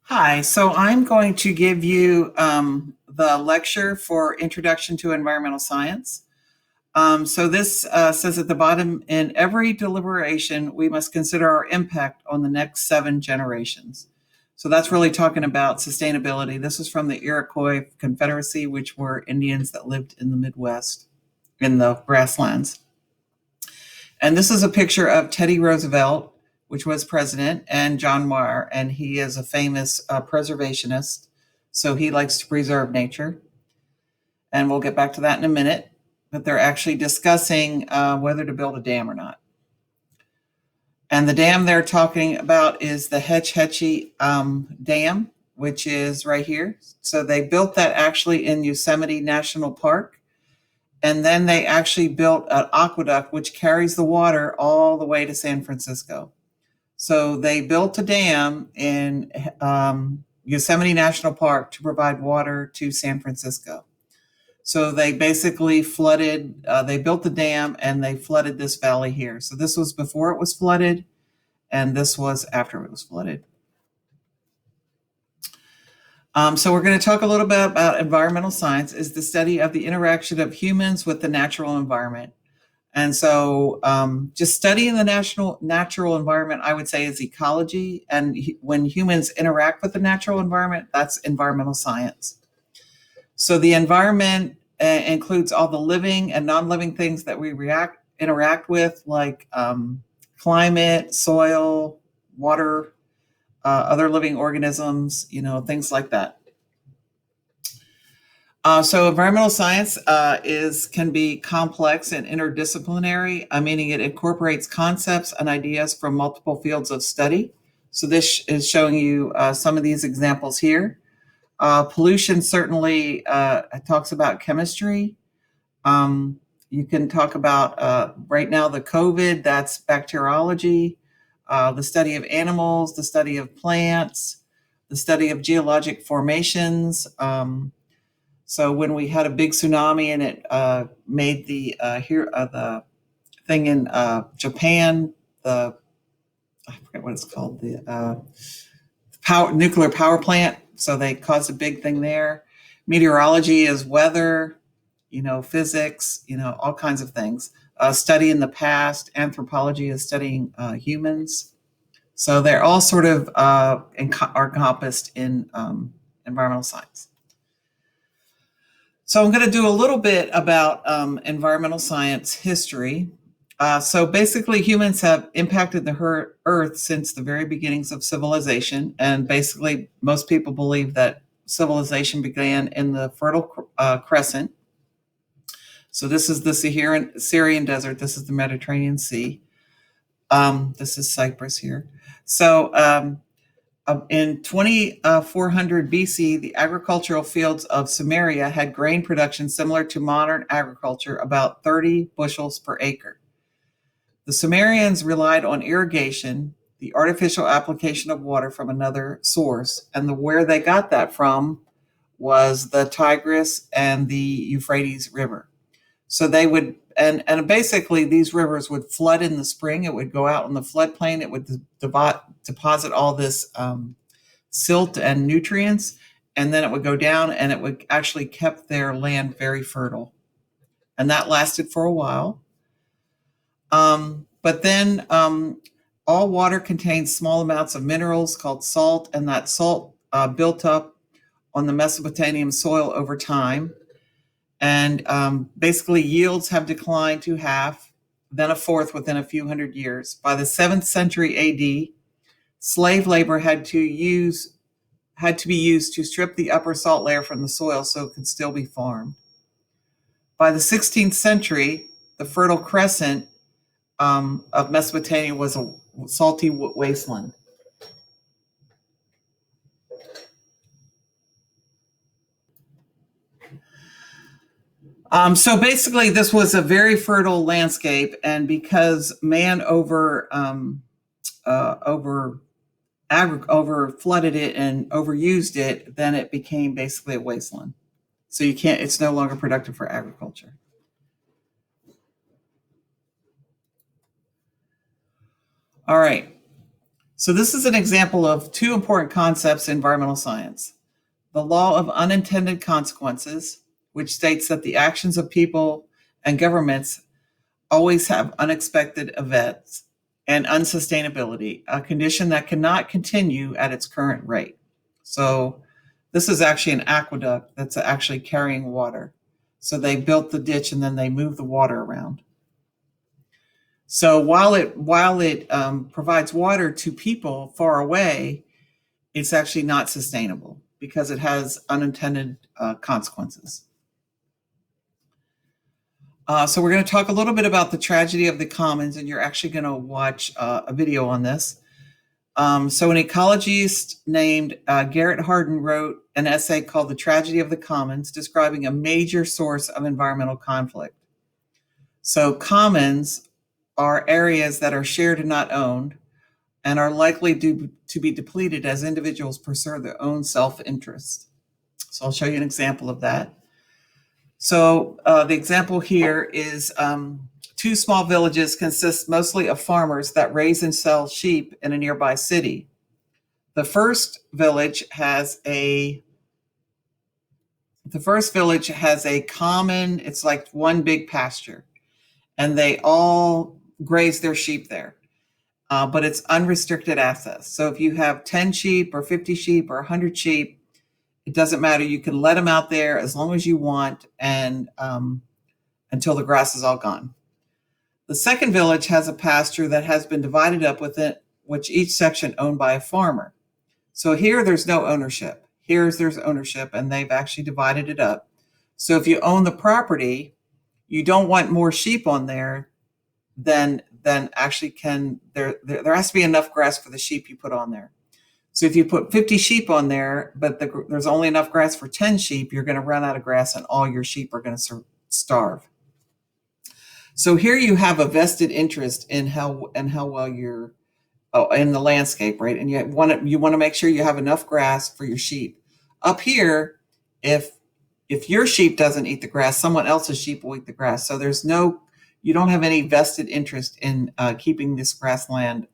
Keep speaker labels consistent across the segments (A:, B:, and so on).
A: Hi, so I'm going to give you the lecture for Introduction to Environmental Science. So this says at the bottom, in every deliberation, we must consider our impact on the next 7 generations. So that's really talking about sustainability. This is from the Iroquois Confederacy, which were Indians that lived in the Midwest, in the grasslands. And this is a picture of Teddy Roosevelt, which was president, and John Muir, and he is a famous preservationist. So he likes to preserve nature. And we'll get back to that in a minute. But they're actually discussing whether to build a dam or not. And the dam they're talking about is the Hetch Hetchy Dam, which is right here. So they built that actually in Yosemite National Park. And then they actually built an aqueduct which carries the water all the way to San Francisco. So they built a dam in Yosemite National Park to provide water to San Francisco. So they basically flooded, they built the dam and they flooded this valley here. So this was before it was flooded, and this was after it was flooded. So we're going to talk a little bit about environmental science, is the study of the interaction of humans with the natural environment. And so just studying the natural environment, I would say, is ecology. And when humans interact with the natural environment, that's environmental science. So the environment includes all the living and non-living things that we interact with, like climate, soil, water, other living organisms, things like that. So environmental science can be complex and interdisciplinary, meaning it incorporates concepts and ideas from multiple fields of study. So this is showing you some of these examples here. Pollution certainly talks about chemistry. You can talk about right now the COVID, that's bacteriology, the study of animals, the study of plants, the study of geologic formations. So when we had a big tsunami and it made the thing in Japan, I forget what it's called, the nuclear power plant. So they caused a big thing there. Meteorology is weather, physics, all kinds of things. Studying the past. Anthropology is studying humans. So they're all sort of are encompassed in environmental science. So I'm going to do a little bit about environmental science history. So basically, humans have impacted the Earth since the very beginnings of civilization. And basically, most people believe that civilization began in the Fertile Crescent. So this is the Syrian desert. This is the Mediterranean Sea. This is Cyprus here. So in 2400 BC, the agricultural fields of Sumeria had grain production similar to modern agriculture, about 30 bushels per acre. The Sumerians relied on irrigation, the artificial application of water from another source, and where they got that from was the Tigris and the Euphrates River. So they would, and basically these rivers would flood in the spring. It would go out on the floodplain. It would deposit all this silt and nutrients, and then it would go down, and it would actually kept their land very fertile. And that lasted for a while. But then all water contains small amounts of minerals called salt, and that salt built up on the Mesopotamian soil over time. And basically, yields have declined to half, then a fourth within a few hundred years. By the 7th century AD, slave labor had to be used to strip the upper salt layer from the soil so it could still be farmed. By the 16th century, the Fertile Crescent of Mesopotamia was a salty wasteland. So basically, this was a very fertile landscape, and because man over flooded it and overused it, then it became basically a wasteland. So it's no longer productive for agriculture. All right. So this is an example of two important concepts in environmental science. The law of unintended consequences, which states that the actions of people and governments always have unexpected events, and unsustainability, a condition that cannot continue at its current rate. So this is actually an aqueduct that's actually carrying water. So they built the ditch and then they moved the water around. So while it provides water to people far away, it's actually not sustainable because it has unintended consequences. So we're going to talk a little bit about the tragedy of the commons, and you're actually going to watch a video on this. So an ecologist named Garrett Hardin wrote an essay called The Tragedy of the Commons, describing a major source of environmental conflict. So commons are areas that are shared and not owned, and are likely to be depleted as individuals pursue their own self-interest. So I'll show you an example of that. So the example here is two small villages consist mostly of farmers that raise and sell sheep in a nearby city. The first village has a common, it's like one big pasture, and they all graze their sheep there. But it's unrestricted access. So if you have 10 sheep or 50 sheep or 100 sheep, it doesn't matter. You can let them out there as long as you want, and until the grass is all gone. The second village has a pasture that has been divided up within which each section owned by a farmer. So here there's no ownership. There's ownership, and they've actually divided it up. So if you own the property, you don't want more sheep on there than actually can there has to be enough grass for the sheep you put on there. So if you put 50 sheep on there, but there's only enough grass for 10 sheep, you're going to run out of grass and all your sheep are going to starve. So here you have a vested interest in how well you're in the landscape, right? And you want to make sure you have enough grass for your sheep. Up here, if your sheep doesn't eat the grass, someone else's sheep will eat the grass. So you don't have any vested interest in keeping this grassland,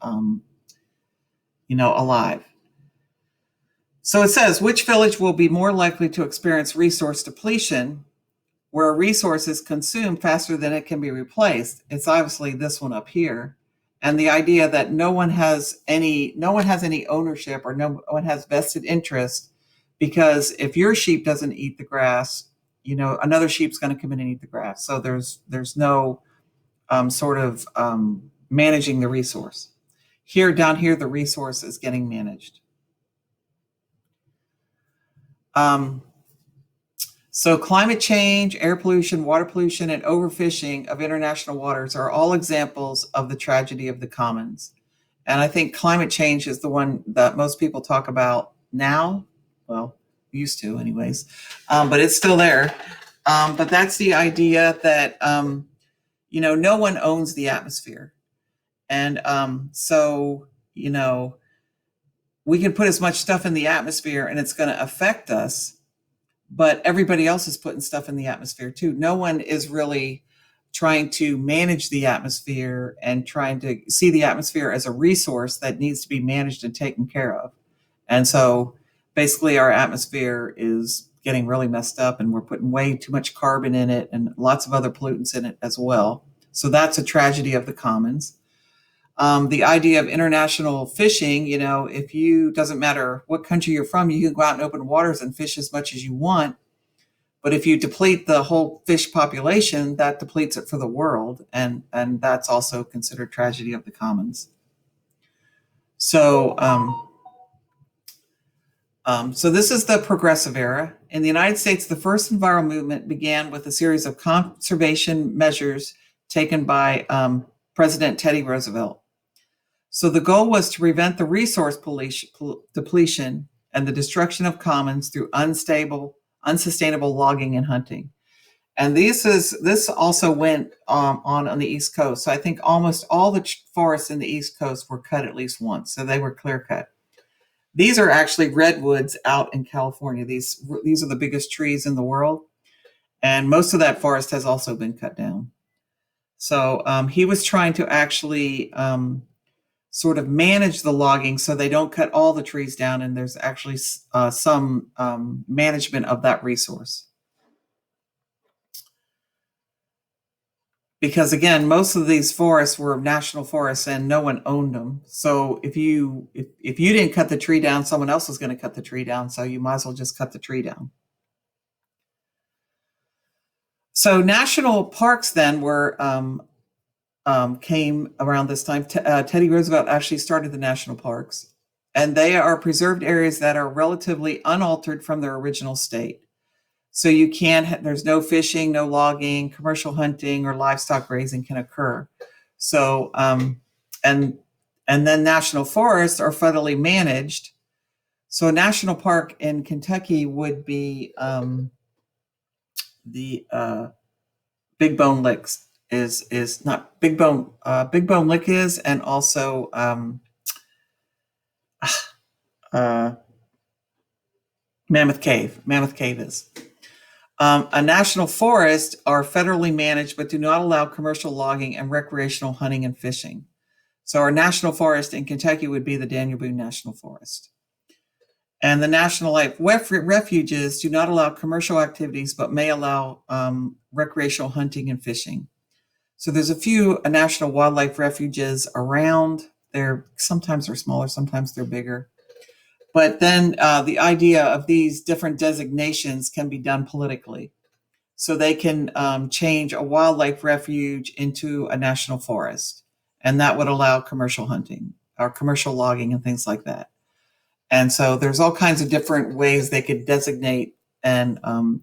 A: alive. So it says, which village will be more likely to experience resource depletion, where a resource is consumed faster than it can be replaced? It's obviously this one up here. And the idea that no one has any ownership, or no one has vested interest, because if your sheep doesn't eat the grass, another sheep's going to come in and eat the grass. So there's no managing the resource. Down here, the resource is getting managed. So climate change, air pollution, water pollution, and overfishing of international waters are all examples of the tragedy of the commons. And I think climate change is the one that most people talk about now. Well, used to anyways, but it's still there. But that's the idea that, no one owns the atmosphere. And so, we can put as much stuff in the atmosphere and it's going to affect us, but everybody else is putting stuff in the atmosphere too. No one is really trying to manage the atmosphere and trying to see the atmosphere as a resource that needs to be managed and taken care of. And so basically our atmosphere is getting really messed up, and we're putting way too much carbon in it and lots of other pollutants in it as well. So that's a tragedy of the commons. The idea of international fishing, doesn't matter what country you're from, you can go out in open waters and fish as much as you want. But if you deplete the whole fish population, that depletes it for the world. And that's also considered tragedy of the commons. So this is the progressive era. In the United States, the first environmental movement began with a series of conservation measures taken by President Teddy Roosevelt. So the goal was to prevent the resource depletion and the destruction of commons through unsustainable logging and hunting. And this also went on the East Coast. So I think almost all the forests in the East Coast were cut at least once. So they were clear cut. These are actually redwoods out in California. These are the biggest trees in the world. And most of that forest has also been cut down. So he was trying to actually sort of manage the logging so they don't cut all the trees down, and there's actually some management of that resource. Because again, most of these forests were national forests and no one owned them. So if you didn't cut the tree down, someone else was going to cut the tree down. So you might as well just cut the tree down. So national parks then were came around this time. Teddy Roosevelt actually started the national parks, and they are preserved areas that are relatively unaltered from their original state. So you can't, there's no fishing, no logging, commercial hunting, or livestock grazing can occur. So, and then national forests are federally managed. So a national park in Kentucky would be the Big Bone Licks is not Big Bone Lick is, and also Mammoth Cave. Mammoth Cave is. A national forest are federally managed but do not allow commercial logging and recreational hunting and fishing. So our national forest in Kentucky would be the Daniel Boone National Forest. And the national life refuges do not allow commercial activities but may allow recreational hunting and fishing. So there's a few national wildlife refuges around. Sometimes they're smaller, sometimes they're bigger. But then the idea of these different designations can be done politically. So they can change a wildlife refuge into a national forest. And that would allow commercial hunting or commercial logging and things like that. And so there's all kinds of different ways they could designate. And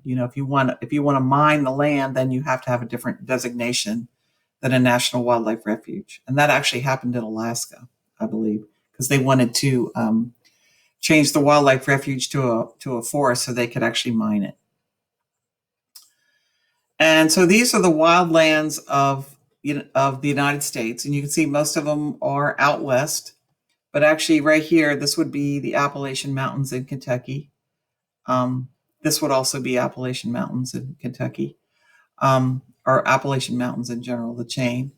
A: if you want to mine the land, then you have to have a different designation than a national wildlife refuge. And that actually happened in Alaska, I believe, because they wanted to change the wildlife refuge to a forest so they could actually mine it. And so these are the wildlands of the United States, and you can see most of them are out west. But actually, right here, this would be the Appalachian Mountains in Kentucky. This would also be Appalachian Mountains in Kentucky, or Appalachian Mountains in general, the chain.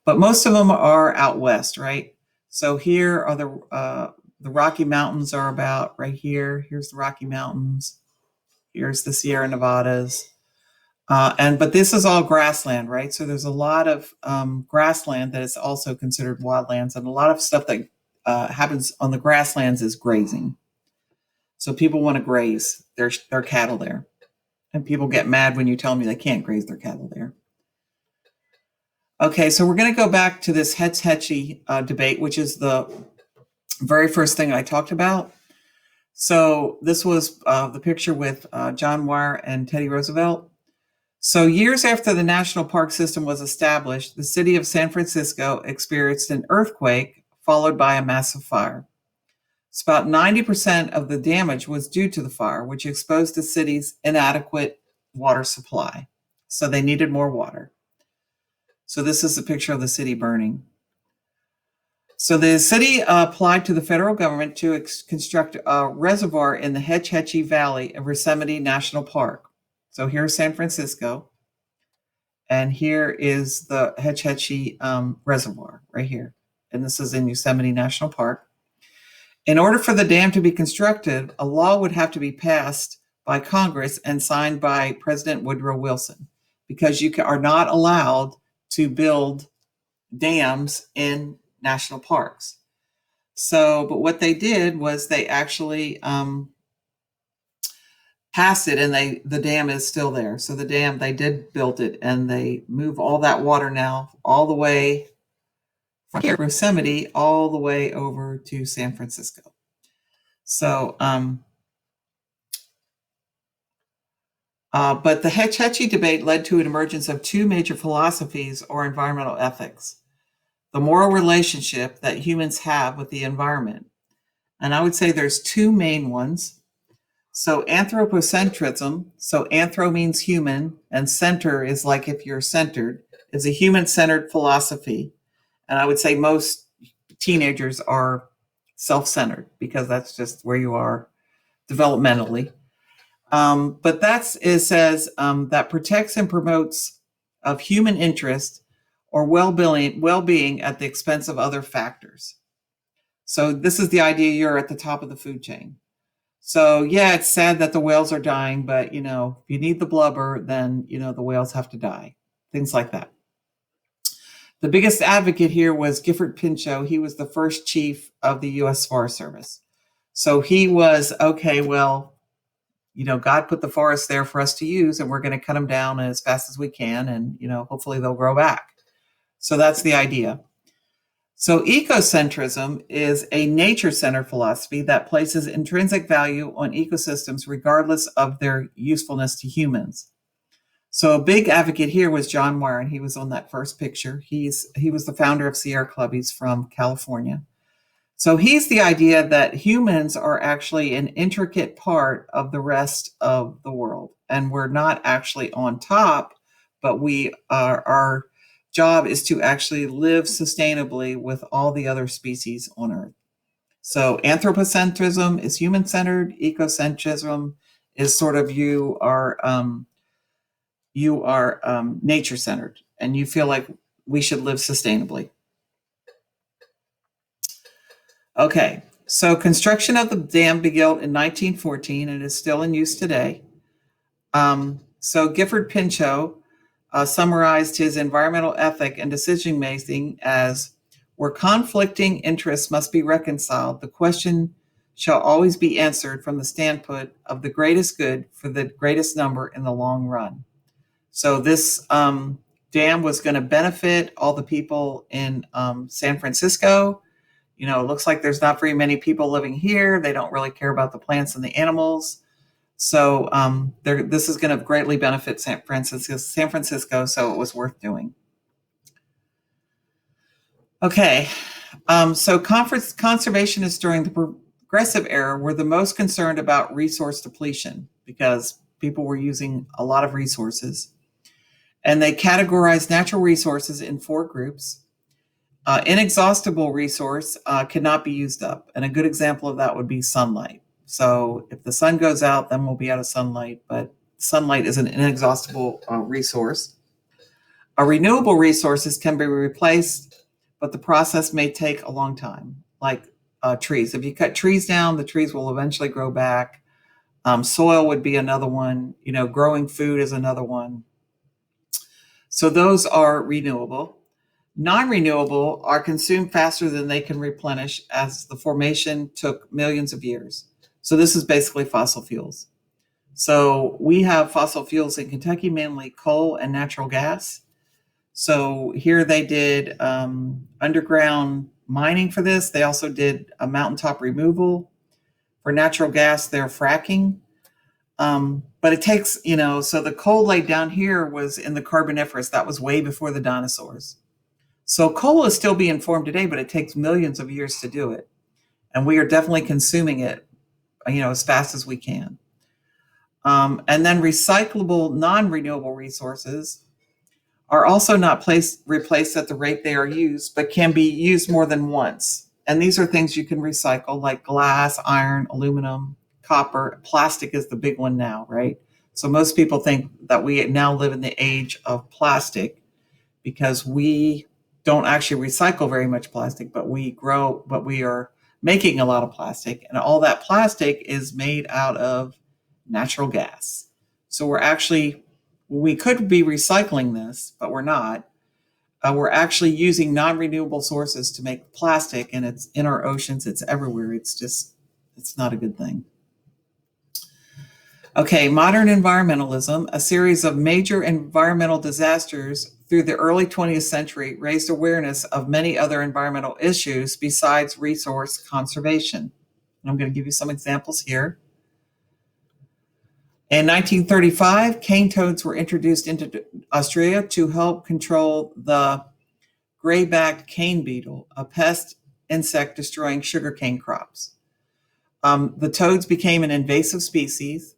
A: But most of them are out west, right? So here are the Rocky Mountains are about right here. Here's the Rocky Mountains. Here's the Sierra Nevadas. But this is all grassland, right? So there's a lot of grassland that is also considered wildlands, and a lot of stuff that happens on the grasslands is grazing. So people want to graze their cattle there. And people get mad when you tell me they can't graze their cattle there. Okay, so we're going to go back to this Hetch Hetchy debate, which is the very first thing I talked about. So this was the picture with John Muir and Teddy Roosevelt. So years after the national park system was established, the city of San Francisco experienced an earthquake followed by a massive fire. So about 90% of the damage was due to the fire, which exposed the city's inadequate water supply. So they needed more water. So this is a picture of the city burning. So the city applied to the federal government to construct a reservoir in the Hetch Hetchy Valley of Yosemite National Park. So here's San Francisco, and here is the Hetch Hetchy Reservoir right here. And this is in Yosemite National Park. In order for the dam to be constructed, a law would have to be passed by Congress and signed by President Woodrow Wilson, because you are not allowed to build dams in national parks. So, but what they did was they actually passed it, and the dam is still there. So the dam, they did build it, and they move all that water now all the way from Yosemite all the way over to San Francisco. So, but the Hetch Hetchy debate led to an emergence of two major philosophies or environmental ethics: the moral relationship that humans have with the environment. And I would say there's two main ones. So anthropocentrism, so anthro means human, and center is like if you're centered, is a human-centered philosophy. And I would say most teenagers are self-centered because that's just where you are developmentally. But it says that protects and promotes of human interest or well-being at the expense of other factors. So this is the idea, you're at the top of the food chain. So yeah, it's sad that the whales are dying, but if you need the blubber, then the whales have to die. Things like that. The biggest advocate here was Gifford Pinchot. He was the first chief of the U.S. Forest Service. So he was, okay, well, God put the forest there for us to use, and we're going to cut them down as fast as we can, and hopefully they'll grow back. So that's the idea. So ecocentrism is a nature-centered philosophy that places intrinsic value on ecosystems regardless of their usefulness to humans. So a big advocate here was John Muir, and he was on that first picture. He was the founder of Sierra Club. He's from California. So he's the idea that humans are actually an intricate part of the rest of the world, and we're not actually on top, but our job is to actually live sustainably with all the other species on Earth. So anthropocentrism is human-centered. Ecocentrism is sort of you are nature-centered, and you feel like we should live sustainably. Okay, so construction of the dam began in 1914 and is still in use today. So Gifford Pinchot summarized his environmental ethic and decision making as, where conflicting interests must be reconciled, the question shall always be answered from the standpoint of the greatest good for the greatest number in the long run. So this dam was going to benefit all the people in San Francisco. It looks like there's not very many people living here. They don't really care about the plants and the animals. So this is going to greatly benefit San Francisco, so it was worth doing. Okay, so conservationists during the Progressive Era were the most concerned about resource depletion because people were using a lot of resources. And they categorized natural resources in 4 groups. Inexhaustible resource cannot be used up. And a good example of that would be sunlight. So if the sun goes out, then we'll be out of sunlight, but sunlight is an inexhaustible resource. Renewable resources can be replaced, but the process may take a long time, like trees. If you cut trees down, the trees will eventually grow back. Soil would be another one. Growing food is another one. So those are renewable. Non-renewable are consumed faster than they can replenish, as the formation took millions of years. So this is basically fossil fuels. So we have fossil fuels in Kentucky, mainly coal and natural gas. So here they did underground mining for this. They also did a mountaintop removal. For natural gas, they're fracking. But it takes, so the coal laid down here was in the Carboniferous. That was way before the dinosaurs. So coal is still being formed today, but it takes millions of years to do it. And we are definitely consuming it, as fast as we can. And then recyclable, non-renewable resources are also not replaced at the rate they are used, but can be used more than once. And these are things you can recycle, like glass, iron, aluminum, copper. Plastic is the big one now, right? So most people think that we now live in the age of plastic because we don't actually recycle very much plastic, but we are making a lot of plastic, and all that plastic is made out of natural gas. So we could be recycling this, but we're not. We're actually using non-renewable sources to make plastic, and it's in our oceans, it's everywhere. It's not a good thing. Okay, modern environmentalism, a series of major environmental disasters through the early 20th century, raised awareness of many other environmental issues besides resource conservation. And I'm going to give you some examples here. In 1935, cane toads were introduced into Australia to help control the gray-backed cane beetle, a pest insect destroying sugarcane crops. The toads became an invasive species,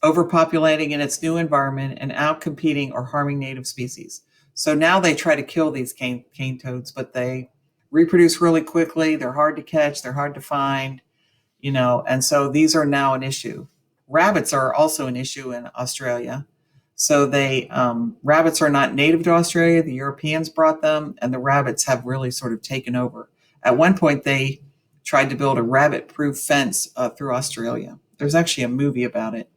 A: overpopulating in its new environment and outcompeting or harming native species. So now they try to kill these cane toads, but they reproduce really quickly. They're hard to catch. They're hard to find, and so these are now an issue. Rabbits are also an issue in Australia. So rabbits are not native to Australia. The Europeans brought them, and the rabbits have really sort of taken over. At one point, they tried to build a rabbit-proof fence through Australia. There's actually a movie about it.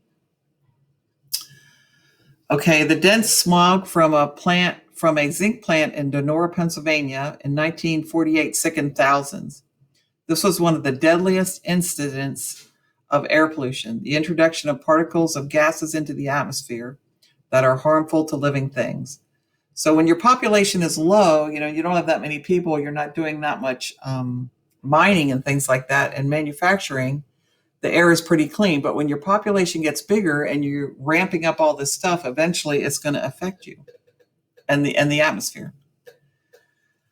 A: Okay, the dense smog from a zinc plant in Donora, Pennsylvania in 1948 sickened thousands. This was one of the deadliest incidents of air pollution, the introduction of particles of gases into the atmosphere that are harmful to living things. So when your population is low, you don't have that many people, you're not doing that much mining and things like that and manufacturing, the air is pretty clean. But when your population gets bigger and you're ramping up all this stuff, eventually it's going to affect you and the atmosphere.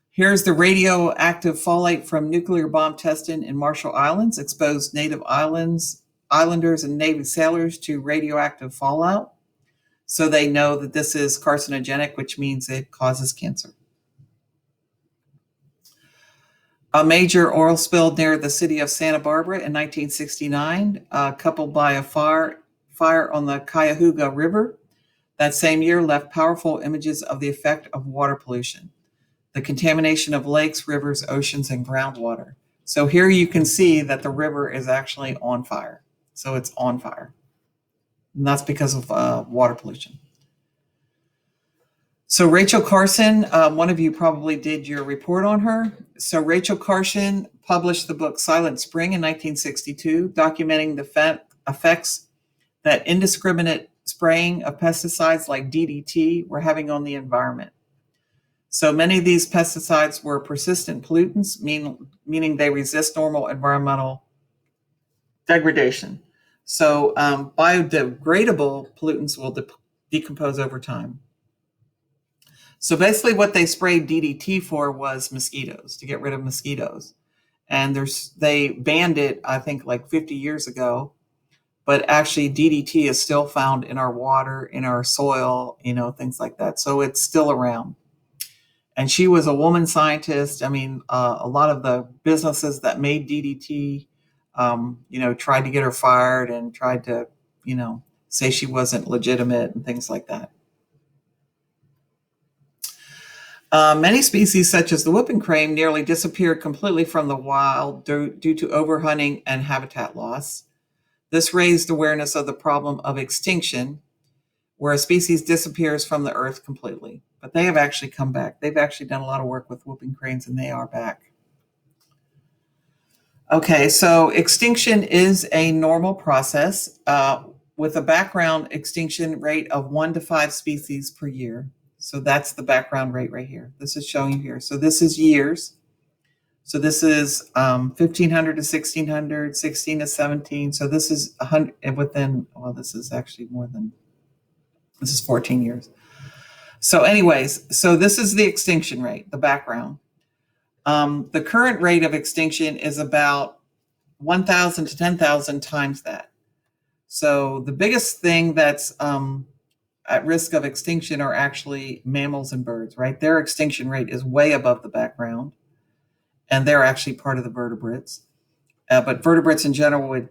A: Here's the radioactive fallout from nuclear bomb testing in Marshall Islands, exposed native islanders and Navy sailors to radioactive fallout. So they know that this is carcinogenic, which means it causes cancer. A major oil spill near the city of Santa Barbara in 1969, coupled by a fire on the Cuyahoga River that same year, left powerful images of the effect of water pollution, the contamination of lakes, rivers, oceans, and groundwater. So here you can see that the river is actually on fire. So it's on fire. And that's because of water pollution. So Rachel Carson, one of you probably did your report on her. So Rachel Carson published the book Silent Spring in 1962, documenting the effects that indiscriminate spraying of pesticides like DDT were having on the environment. So many of these pesticides were persistent pollutants, meaning they resist normal environmental degradation. So biodegradable pollutants will decompose over time. So basically what they sprayed DDT for was mosquitoes, to get rid of mosquitoes. And they banned it, I think, like 50 years ago. But actually DDT is still found in our water, in our soil, things like that. So it's still around. And she was a woman scientist. I mean, a lot of the businesses that made DDT, tried to get her fired and tried to, say she wasn't legitimate and things like that. Many species, such as the whooping crane, nearly disappeared completely from the wild due to overhunting and habitat loss. This raised awareness of the problem of extinction, where a species disappears from the earth completely. But they have actually come back. They've actually done a lot of work with whooping cranes, and they are back. Okay, so extinction is a normal process with a background extinction rate of 1 to 5 species per year. So that's the background rate right here. This is showing you here. So this is years. So this is 1500 to 1600, 16 to 17. So this is 100 within, well, this is actually this is 14 years. So anyways, so this is the extinction rate, the background. The current rate of extinction is about 1,000 to 10,000 times that. So the biggest thing that's at risk of extinction are actually mammals and birds, right? Their extinction rate is way above the background, and they're actually part of the vertebrates. But vertebrates in general would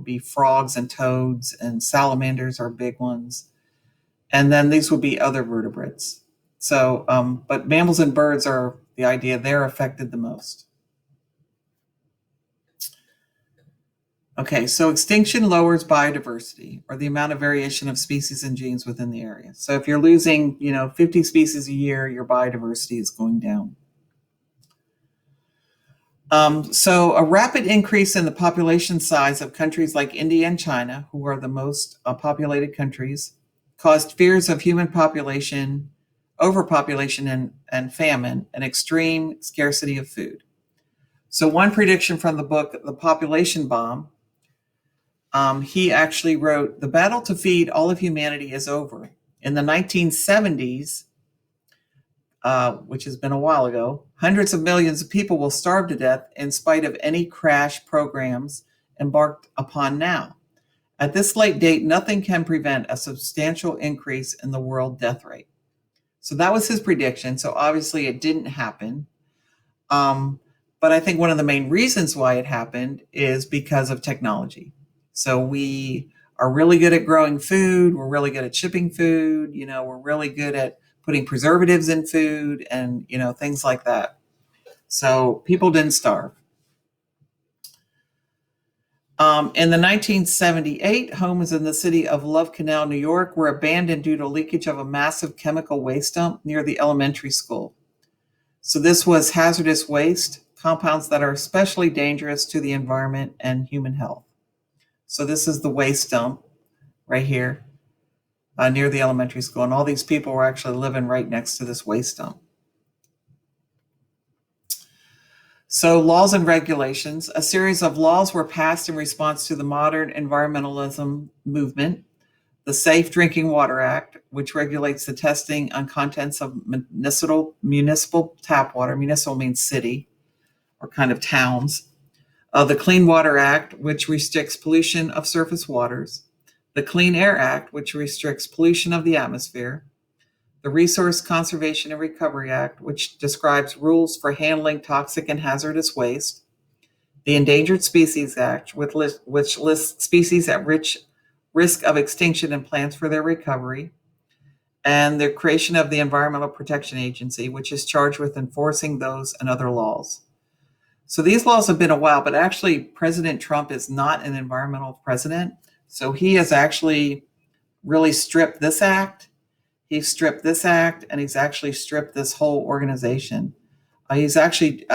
A: be frogs and toads, and salamanders are big ones. And then these would be other vertebrates. So, but mammals and birds are the idea they're affected the most. Okay, so extinction lowers biodiversity, or the amount of variation of species and genes within the area. So if you're losing, 50 species a year, your biodiversity is going down. So a rapid increase in the population size of countries like India and China, who are the most populated countries, caused fears of human population, overpopulation, and famine, and extreme scarcity of food. So one prediction from the book, The Population Bomb, he actually wrote, "The battle to feed all of humanity is over. In the 1970s, which has been a while ago, hundreds of millions of people will starve to death in spite of any crash programs embarked upon now. At this late date, nothing can prevent a substantial increase in the world death rate." So that was his prediction. So obviously it didn't happen. But I think one of the main reasons why it happened is because of technology. So we are really good at growing food. We're really good at shipping food. We're really good at putting preservatives in food and, things like that. So people didn't starve. In the 1978, homes in the city of Love Canal, New York, were abandoned due to leakage of a massive chemical waste dump near the elementary school. So this was hazardous waste, compounds that are especially dangerous to the environment and human health. So this is the waste dump right here near the elementary school. And all these people were actually living right next to this waste dump. So laws and regulations. A series of laws were passed in response to the modern environmentalism movement. The Safe Drinking Water Act, which regulates the testing on contents of municipal tap water. Municipal means city or kind of towns. The Clean Water Act, which restricts pollution of surface waters. The Clean Air Act, which restricts pollution of the atmosphere. The Resource Conservation and Recovery Act, which describes rules for handling toxic and hazardous waste. The Endangered Species Act, which lists species at risk of extinction and plans for their recovery. And the creation of the Environmental Protection Agency, which is charged with enforcing those and other laws. So these laws have been a while, but actually President Trump is not an environmental president. So he has actually really stripped this act. He's stripped this act, and he's actually stripped this whole organization. He's actually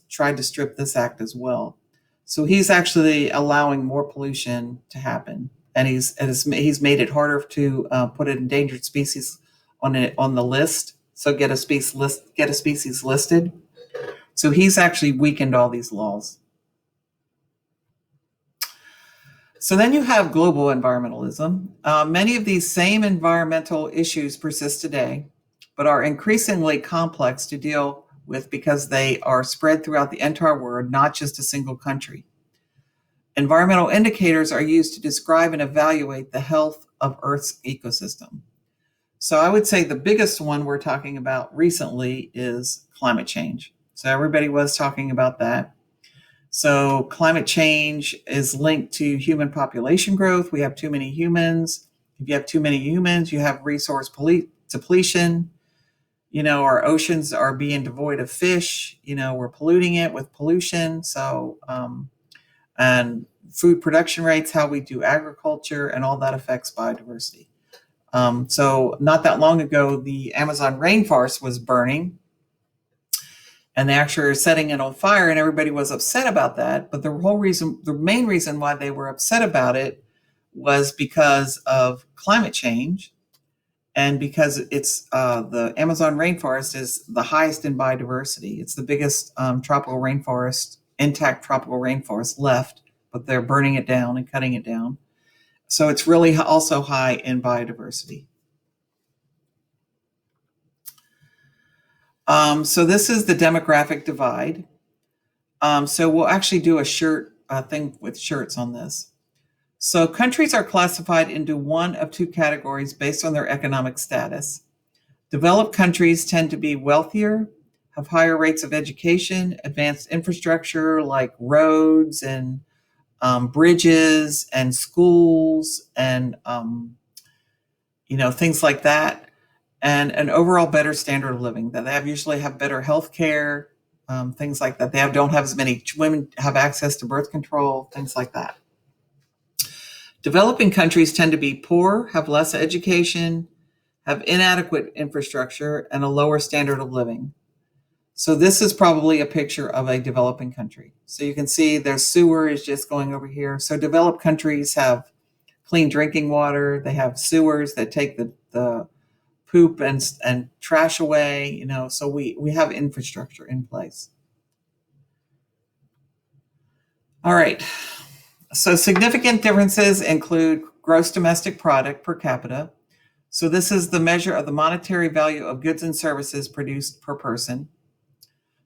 A: tried to strip this act as well. So he's actually allowing more pollution to happen, and he's made it harder to put an endangered species on the list. So get a species listed. So he's actually weakened all these laws. So then you have global environmentalism. Many of these same environmental issues persist today, but are increasingly complex to deal with because they are spread throughout the entire world, not just a single country. Environmental indicators are used to describe and evaluate the health of Earth's ecosystem. So I would say the biggest one we're talking about recently is climate change. So everybody was talking about that. So climate change is linked to human population growth. We have too many humans. If you have too many humans, you have resource depletion. Our oceans are being devoid of fish. We're polluting it with pollution. So, and food production rates, how we do agriculture, and all that affects biodiversity. So not that long ago, the Amazon rainforest was burning. And they actually are setting it on fire, and everybody was upset about that. But the main reason why they were upset about it was because of climate change, and because it's the Amazon rainforest is the highest in biodiversity. It's the biggest intact tropical rainforest left, but they're burning it down and cutting it down. So it's really also high in biodiversity. So this is the demographic divide. So we'll actually do a shirt thing with shirts on this. So countries are classified into one of two categories based on their economic status. Developed countries tend to be wealthier, have higher rates of education, advanced infrastructure like roads and bridges and schools and things like that, and an overall better standard of living. That they usually have better health care, things like that. They don't have as many women have access to birth control, things like that. Developing countries tend to be poor, have less education, have inadequate infrastructure, and a lower standard of living. So this is probably a picture of a developing country. So you can see their sewer is just going over here. So developed countries have clean drinking water. They have sewers that take the poop and trash away. So we have infrastructure in place. All right. So significant differences include gross domestic product per capita. So this is the measure of the monetary value of goods and services produced per person.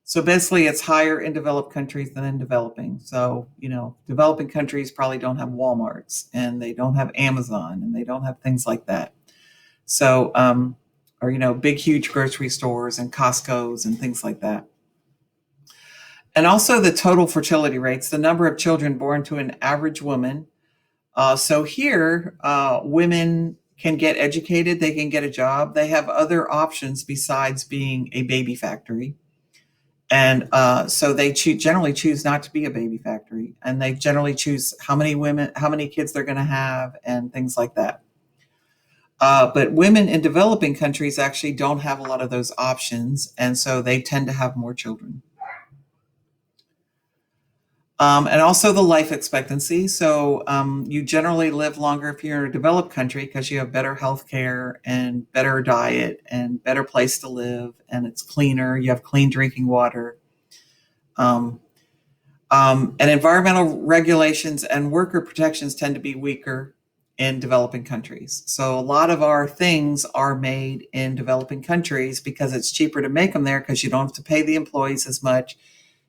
A: So basically it's higher in developed countries than in developing. So, developing countries probably don't have Walmarts, and they don't have Amazon, and they don't have things like that. So, or, big, huge grocery stores and Costco's and things like that. And also the total fertility rates, the number of children born to an average woman. So here, women can get educated, they can get a job, they have other options besides being a baby factory. And so they generally choose not to be a baby factory, and they generally choose how many kids they're going to have, and things like that. But women in developing countries actually don't have a lot of those options, and so they tend to have more children. And also the life expectancy. So you generally live longer if you're in a developed country because you have better health care and better diet and better place to live, and it's cleaner. You have clean drinking water. Um, and environmental regulations and worker protections tend to be weaker in developing countries. So a lot of our things are made in developing countries because it's cheaper to make them there because you don't have to pay the employees as much.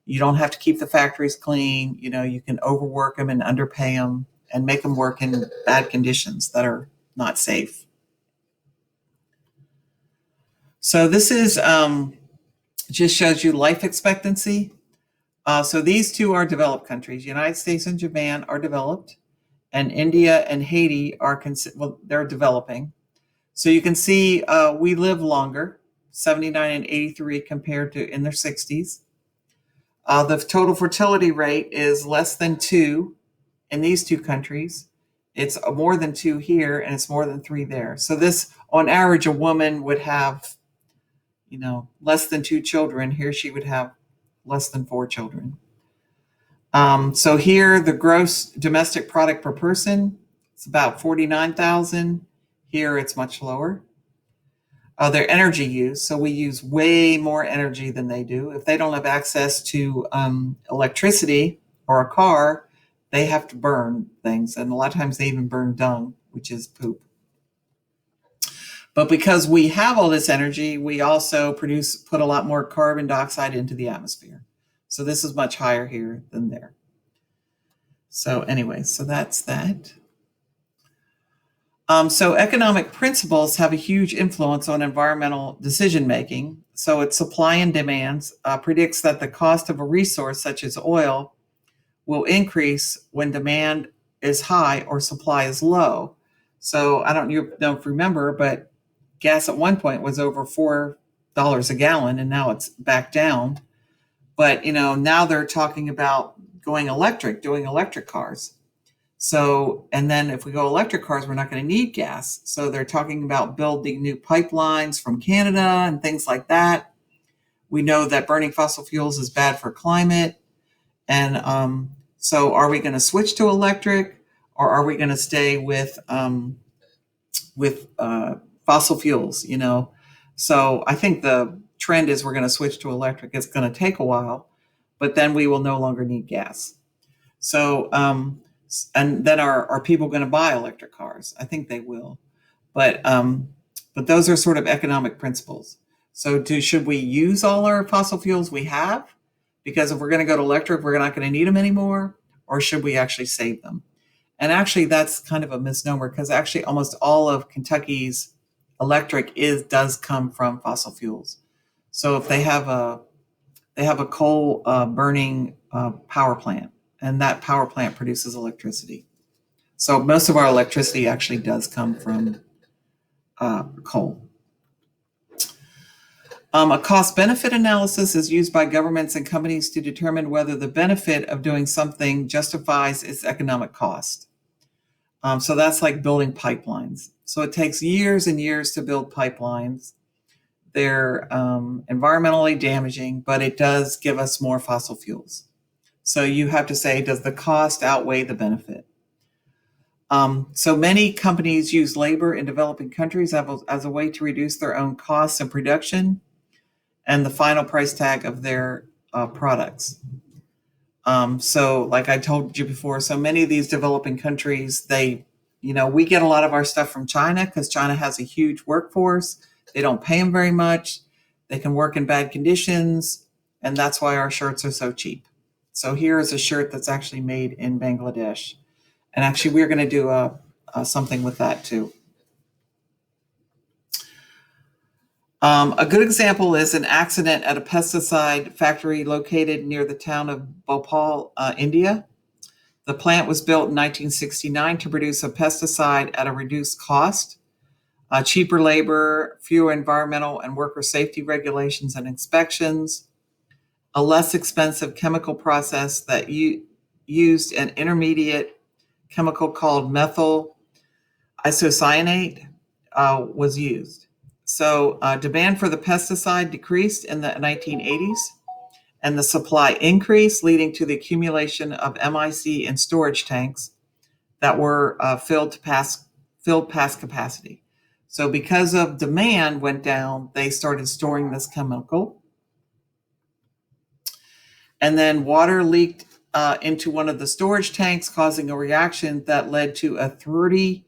A: You don't have to keep the factories clean. You can overwork them and underpay them and make them work in bad conditions that are not safe. So this is just shows you life expectancy. So these two are developed countries. United States and Japan are developed, and India and Haiti are they're developing. So you can see we live longer, 79 and 83 compared to in their 60s. The total fertility rate is less than 2 in these two countries. It's more than 2 here, and it's more than 3 there. So this, on average, a woman would have, less than 2 children. Here she would have less than 4 children. So here, the gross domestic product per person, it's about 49,000. Here, it's much lower. Their energy use, so we use way more energy than they do. If they don't have access to electricity or a car, they have to burn things, and a lot of times they even burn dung, which is poop. But because we have all this energy, we also put a lot more carbon dioxide into the atmosphere. So this is much higher here than there. So anyway, so that's that. So economic principles have a huge influence on environmental decision making. So its supply and demands predicts that the cost of a resource such as oil will increase when demand is high or supply is low. So I don't know if you remember, but gas at one point was over $4 a gallon, and now it's back down. But now they're talking about going electric, doing electric cars. So, and then if we go electric cars, we're not going to need gas. So they're talking about building new pipelines from Canada and things like that. We know that burning fossil fuels is bad for climate. And so are we going to switch to electric, or are we going to stay with fossil fuels? So I think the trend is we're going to switch to electric. It's going to take a while, but then we will no longer need gas. So, and then are people going to buy electric cars? I think they will, but those are sort of economic principles. So should we use all our fossil fuels we have? Because if we're going to go to electric, we're not going to need them anymore, or should we actually save them? And actually, that's kind of a misnomer, because actually almost all of Kentucky's electric does come from fossil fuels. So if they have a coal burning power plant, and that power plant produces electricity. So most of our electricity actually does come from coal. A cost-benefit analysis is used by governments and companies to determine whether the benefit of doing something justifies its economic cost. So that's like building pipelines. So it takes years and years to build pipelines. They're environmentally damaging, but it does give us more fossil fuels. So you have to say, does the cost outweigh the benefit? So many companies use labor in developing countries as a way to reduce their own costs of production and the final price tag of their products. So like I told you before, so many of these developing countries, we get a lot of our stuff from China because China has a huge workforce. They don't pay them very much. They can work in bad conditions, and that's why our shirts are so cheap. So here is a shirt that's actually made in Bangladesh. And actually, we're going to do something with that too. A good example is an accident at a pesticide factory located near the town of Bhopal, India. The plant was built in 1969 to produce a pesticide at a reduced cost, cheaper labor, fewer environmental and worker safety regulations and inspections. a less expensive chemical process that used an intermediate chemical called methyl isocyanate was used. So demand for the pesticide decreased in the 1980s, and the supply increased, leading to the accumulation of MIC in storage tanks that were filled past capacity. So because of demand went down, they started storing this chemical. And then water leaked into one of the storage tanks, causing a reaction that led to a 30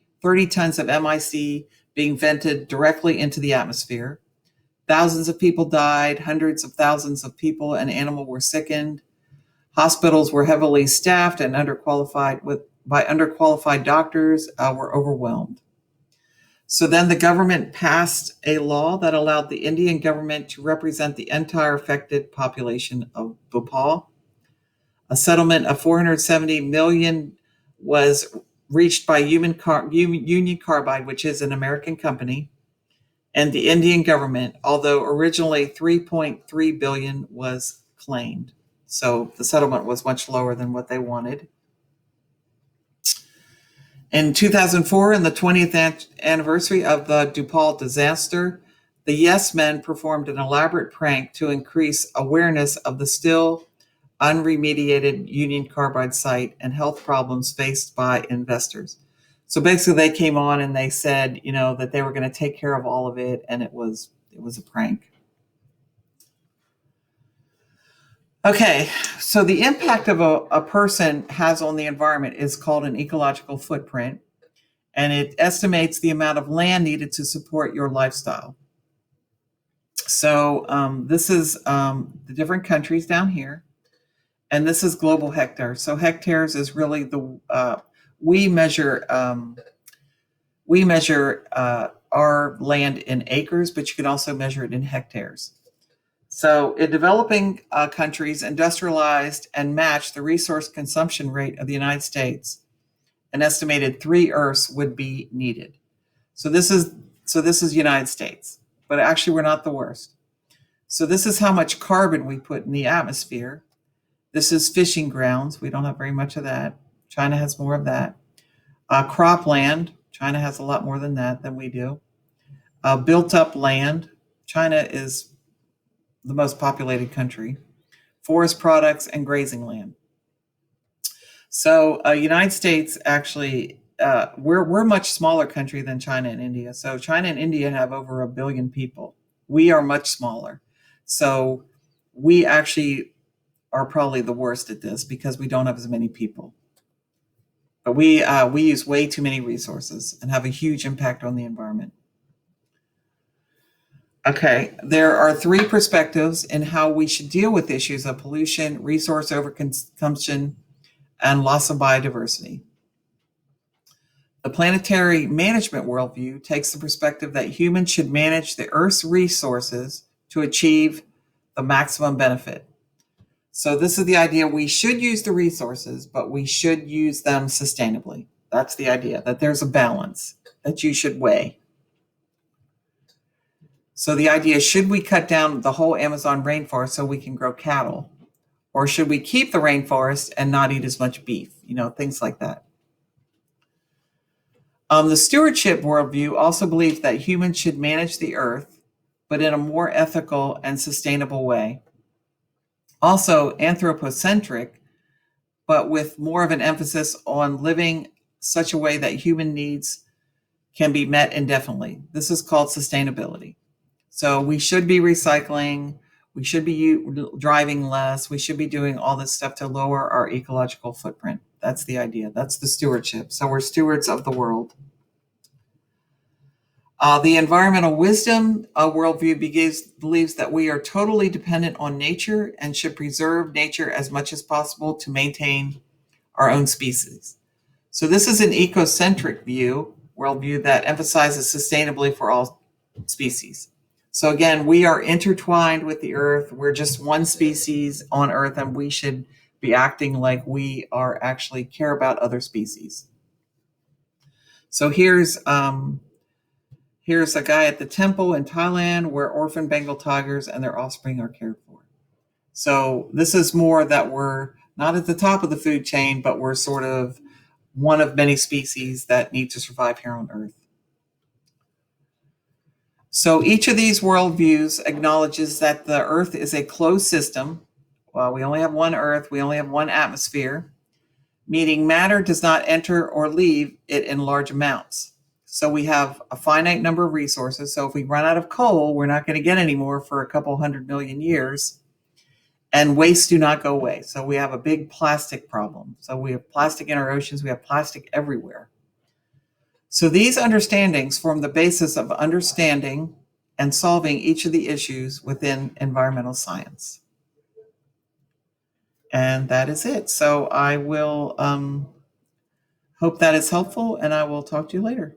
A: tons of MIC being vented directly into the atmosphere. Thousands of people died, hundreds of thousands of people and animals were sickened. Hospitals were heavily staffed and underqualified doctors were overwhelmed. So then the government passed a law that allowed the Indian government to represent the entire affected population of Bhopal. A settlement of 470 million was reached by Union Carbide, which is an American company, and the Indian government, although originally 3.3 billion was claimed. So the settlement was much lower than what they wanted. In 2004, in the 20th anniversary of the Bhopal disaster, the Yes Men performed an elaborate prank to increase awareness of the still unremediated Union Carbide site and health problems faced by investors. So basically, they came on and they said, that they were going to take care of all of it, and it was a prank. Okay, so the impact of a person has on the environment is called an ecological footprint, and it estimates the amount of land needed to support your lifestyle. So this is the different countries down here, and this is global hectares. So hectares is really we measure our land in acres, but you can also measure it in hectares. So in developing countries, industrialized and matched the resource consumption rate of the United States, an estimated 3 Earths would be needed. So this is United States, but actually we're not the worst. So this is how much carbon we put in the atmosphere. This is fishing grounds. We don't have very much of that. China has more of that. Cropland. China has a lot more than that than we do. Built up land. China is the most populated country. Forest products and grazing land. So United States actually, we're a much smaller country than China and India. So China and India have over 1 billion people. We are much smaller. So we actually are probably the worst at this because we don't have as many people. But we use way too many resources and have a huge impact on the environment. Okay, there are 3 perspectives in how we should deal with issues of pollution, resource overconsumption, and loss of biodiversity. The planetary management worldview takes the perspective that humans should manage the Earth's resources to achieve the maximum benefit. So this is the idea: we should use the resources, but we should use them sustainably. That's the idea, that there's a balance that you should weigh. So the idea is, should we cut down the whole Amazon rainforest so we can grow cattle? Or should we keep the rainforest and not eat as much beef? Things like that. The stewardship worldview also believes that humans should manage the earth, but in a more ethical and sustainable way. Also anthropocentric, but with more of an emphasis on living such a way that human needs can be met indefinitely. This is called sustainability. So we should be recycling, we should be driving less, we should be doing all this stuff to lower our ecological footprint. That's the idea. That's the stewardship. So we're stewards of the world. The environmental wisdom worldview believes that we are totally dependent on nature and should preserve nature as much as possible to maintain our own species. So this is an ecocentric worldview that emphasizes sustainability for all species. So again, we are intertwined with the earth. We're just one species on earth, and we should be acting like we are actually care about other species. So here's a guy at the temple in Thailand where orphan Bengal tigers and their offspring are cared for. So this is more that we're not at the top of the food chain, but we're sort of one of many species that need to survive here on Earth. So each of these worldviews acknowledges that the Earth is a closed system. Well, we only have one Earth, we only have one atmosphere, meaning matter does not enter or leave it in large amounts. So we have a finite number of resources. So if we run out of coal, we're not going to get any more for a couple 100 million years. And wastes do not go away. So we have a big plastic problem. So we have plastic in our oceans, we have plastic everywhere. So these understandings form the basis of understanding and solving each of the issues within environmental science. And that is it. So I will hope that is helpful, and I will talk to you later.